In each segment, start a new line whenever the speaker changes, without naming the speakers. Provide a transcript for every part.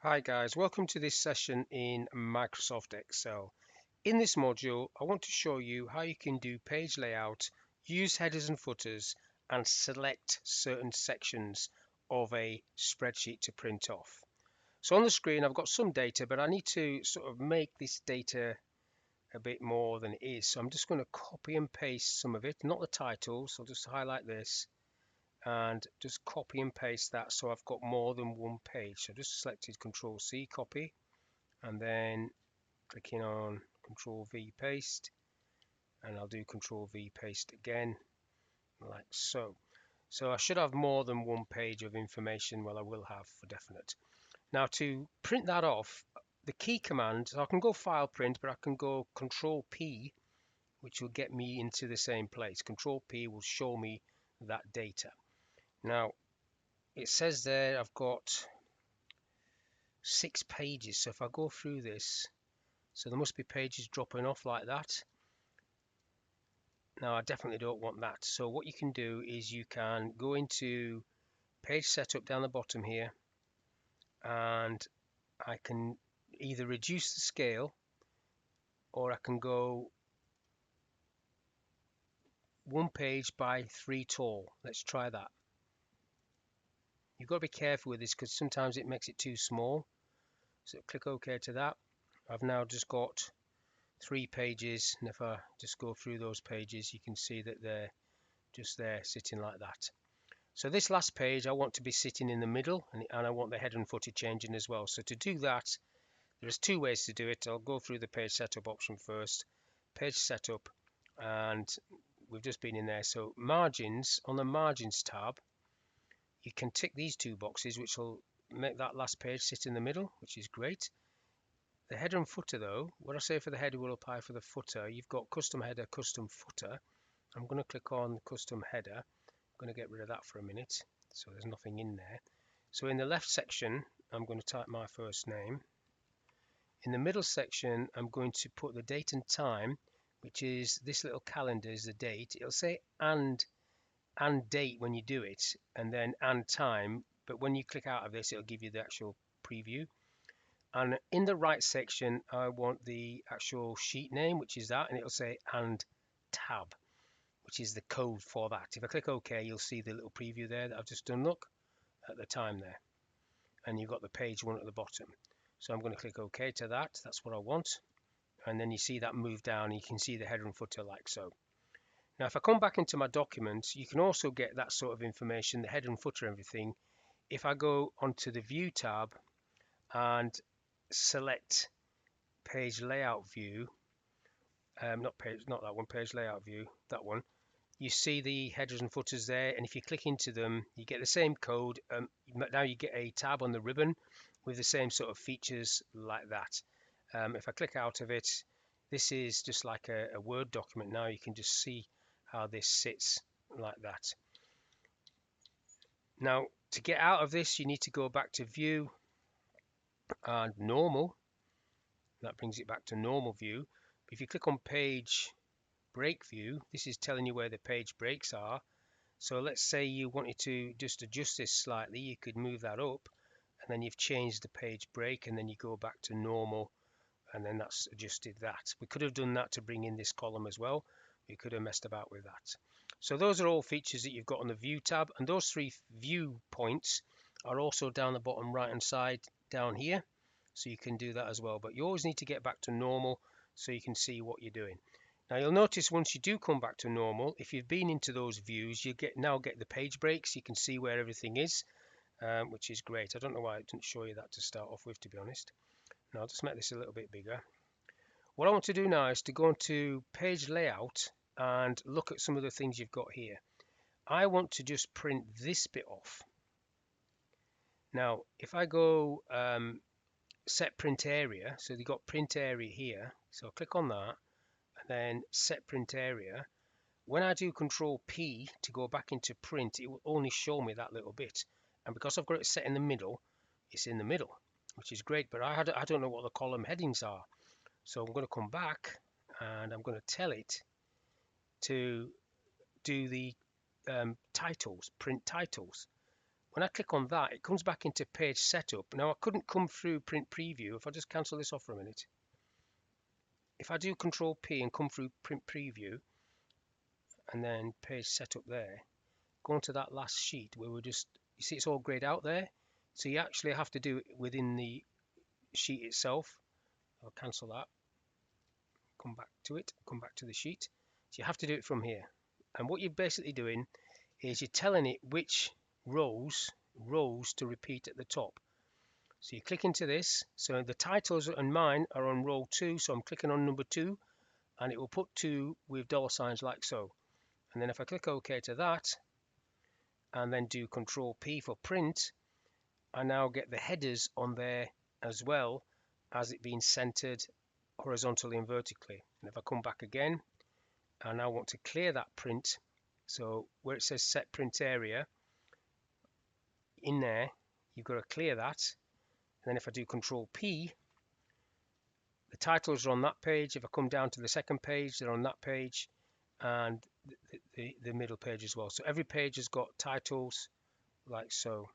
Hi guys, welcome to this session in Microsoft Excel. In this module, I want to show you how you can do page layout, use headers and footers, and select certain sections of a spreadsheet to print off. So on the screen, I've got some data, but I need to sort of make this data a bit more than it is. So I'm just going to copy and paste some of it, not the titles. I'll just highlight this and just copy and paste that so I've got more than one page. So just selected Control C, copy, and then clicking on Control V, paste, and I'll do Control V, paste again, like so. So I should have more than one page of information. Well, I will have for definite. Now to print that off, the key command, so I can go File Print, but I can go Control P, which will get me into the same place. Control P will show me that data. Now it says there I've got 6 pages. So if I go through this, so there must be pages dropping off like that. Now I definitely don't want that. So what you can do is you can go into page setup down the bottom here, and I can either reduce the scale or I can go 1 page by 3 tall. Let's try that. You've got to be careful with this because sometimes it makes it too small. So click OK to that. I've now just got 3 pages, and if I just go through those pages, you can see that they're just there sitting like that. So this last page I want to be sitting in the middle, and I want the header and footer changing as well. So to do that, there's 2 ways to do it. I'll go through the page setup option first. Page setup, and we've just been in there. So margins, on the margins tab, you can tick these 2 boxes, which will make that last page sit in the middle, which is great. The header and footer though, what I say for the header will apply for the footer. You've got custom header, custom footer. I'm going to click on custom header. I'm going to get rid of that for a minute, so there's nothing in there. So in the left section, I'm going to type my first name. In the middle section, I'm going to put the date and time, which is this little calendar is the date. It'll say and date when you do it, and then and time, but when you click out of this, it'll give you the actual preview. And in the right section, I want the actual sheet name, which is that, and it'll say and tab, which is the code for that. If I click OK, you'll see the little preview there that I've just done. Look at the time there, and you've got the page 1 at the bottom. So I'm going to click OK to that. That's what I want. And then you see that move down, and you can see the header and footer like so. Now if I come back into my document, you can also get that sort of information, the header and footer, everything. If I go onto the View tab and select Page Layout View, not that one, Page Layout View, that one, you see the headers and footers there, and if you click into them, you get the same code. Now you get a tab on the ribbon with the same sort of features like that. If I click out of it, this is just like a Word document. Now you can just see how this sits like that. Now to get out of this, you need to go back to View and Normal. That brings it back to Normal View. If you click on Page Break View, this is telling you where the page breaks are. So let's say you wanted to just adjust this slightly, you could move that up, and then you've changed the page break, and then you go back to normal, and then that's adjusted that. We could have done that to bring in this column as well. We could have messed about with that. So those are all features that you've got on the View tab, and those 3 view points are also down the bottom right hand side down here, so you can do that as well. But you always need to get back to normal so you can see what you're doing. Now you'll notice once you do come back to normal, if you've been into those views, you now get the page breaks. You can see where everything is, which is great. I don't know why it didn't show you that to start off with, to be honest. Now I'll just make this a little bit bigger. What I want to do now is to go into page layout and look at some of the things you've got here. I want to just print this bit off. Now if I go set print area, so you've got print area here, so I'll click on that, and then set print area. When I do Control P to go back into print, it will only show me that little bit. And because I've got it set in the middle, it's in the middle, which is great. But I don't know what the column headings are. So I'm going to come back and I'm going to tell it to do the titles, print titles. when I click on that, it comes back into page setup. Now I couldn't come through print preview. If I just cancel this off for a minute, if I do Control P and come through print preview and then page setup there, go into that last sheet where we're just, you see it's all grayed out there. So you actually have to do it within the sheet itself. I'll cancel that, come back to it, come back to the sheet. So you have to do it from here. And what you're basically doing is you're telling it which rows to repeat at the top. So you click into this. So the titles and mine are on row 2. So I'm clicking on number 2 and it will put 2 with dollar signs like so. And then if I click OK to that and then do Control P for print, I now get the headers on there as well as it being centered horizontally and vertically. And if I come back again, I now want to clear that print. So where it says set print area, in there, you've got to clear that. And then if I do Control P, the titles are on that page. If I come down to the second page, they're on that page, and the middle page as well. So every page has got titles like so.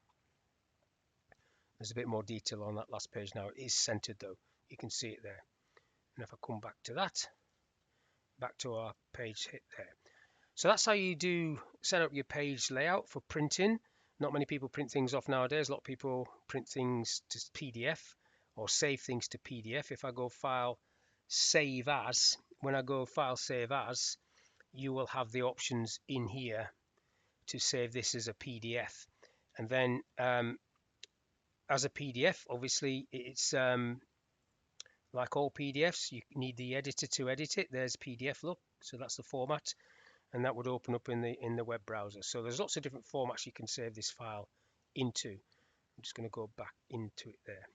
There's a bit more detail on that last page now. It is centered though. You can see it there. And if I come back to that, back to our page hit there. So that's how you do set up your page layout for printing. Not many people print things off nowadays. A lot of people print things to PDF or save things to PDF. If I go File, Save As, when I go File, Save As, you will have the options in here to save this as a PDF. And then as a PDF, obviously, it's like all PDFs, you need the editor to edit it. There's PDF look, so that's the format. And that would open up in the web browser. So there's lots of different formats you can save this file into. I'm just going to go back into it there.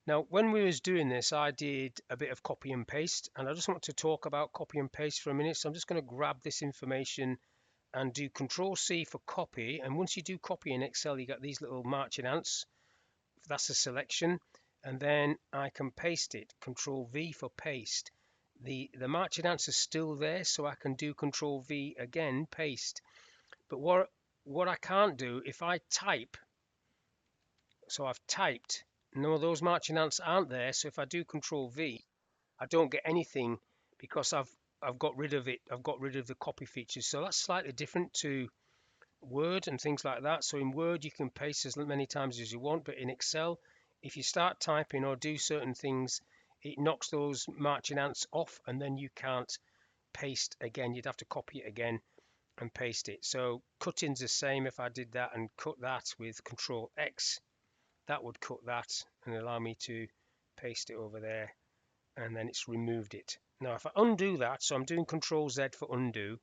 Now, when we was doing this, I did a bit of copy and paste, and I just want to talk about copy and paste for a minute. So I'm just going to grab this information and do Control C for copy. And once you do copy in Excel, you get these little marching ants. That's a selection, and then I can paste it. Control V for paste. The marching ants are still there, so I can do Control V again, paste. But what I can't do, if I type, so I've typed, no, those marching ants aren't there. So if I do Control V, I don't get anything because I've got rid of it. I've got rid of the copy features. So that's slightly different to Word and things like that. So in Word you can paste as many times as you want, but in Excel, if you start typing or do certain things, it knocks those marching ants off, and then you can't paste again. You'd have to copy it again and paste it. So cutting's the same. If I did that and cut that with Control X, that would cut that and allow me to paste it over there, and then it's removed it. Now if I undo that, so I'm doing Control Z for undo.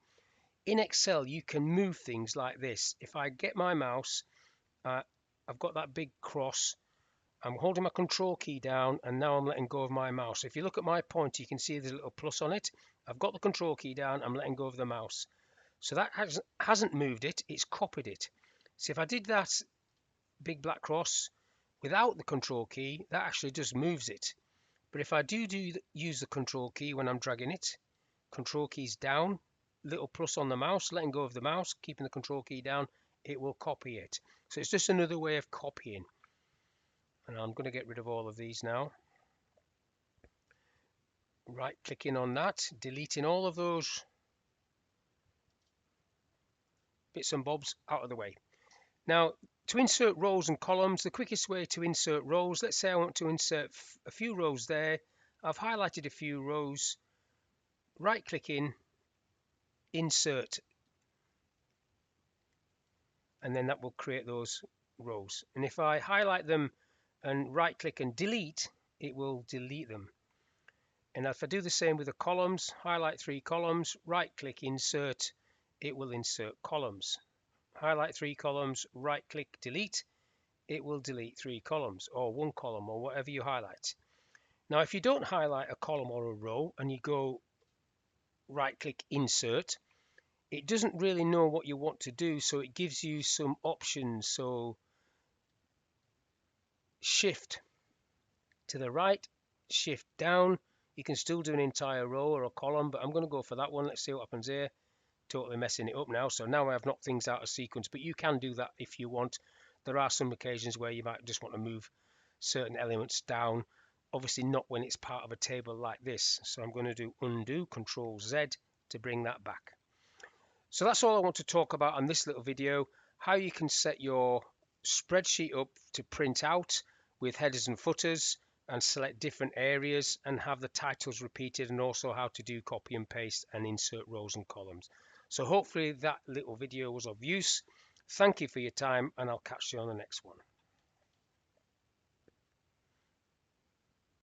In Excel, you can move things like this. If I get my mouse, I've got that big cross. I'm holding my Control key down, and now I'm letting go of my mouse. If you look at my pointer, you can see there's a little plus on it. I've got the Control key down, I'm letting go of the mouse. So that hasn't moved it, it's copied it. So if I did that big black cross without the Control key, that actually just moves it. But if I use the Control key when I'm dragging it, Control keys down, little plus on the mouse, letting go of the mouse, keeping the Control key down, it will copy it. So it's just another way of copying. And I'm going to get rid of all of these now. Right clicking on that, deleting all of those bits and bobs out of the way. Now, to insert rows and columns, the quickest way to insert rows, let's say I want to insert a few rows there. I've highlighted a few rows, right clicking, insert, and then that will create those rows. And if I highlight them and right click and delete, it will delete them. And if I do the same with the columns, highlight 3 columns, right click, insert, it will insert columns. Highlight 3 columns, right click, delete, it will delete 3 columns or 1 column or whatever you highlight. Now if you don't highlight a column or a row and you go right click, insert, it doesn't really know what you want to do, so it gives you some options. So shift to the right, shift down, you can still do an entire row or a column, but I'm going to go for that one. Let's see what happens here. totally messing it up now. So now I have knocked things out of sequence, but you can do that if you want. There are some occasions where you might just want to move certain elements down, obviously not when it's part of a table like this. So I'm going to do undo, Control Z to bring that back. So that's all I want to talk about on this little video, how you can set your spreadsheet up to print out with headers and footers and select different areas and have the titles repeated, and also how to do copy and paste and insert rows and columns. So hopefully that little video was of use. Thank you for your time, and I'll catch you on the next one.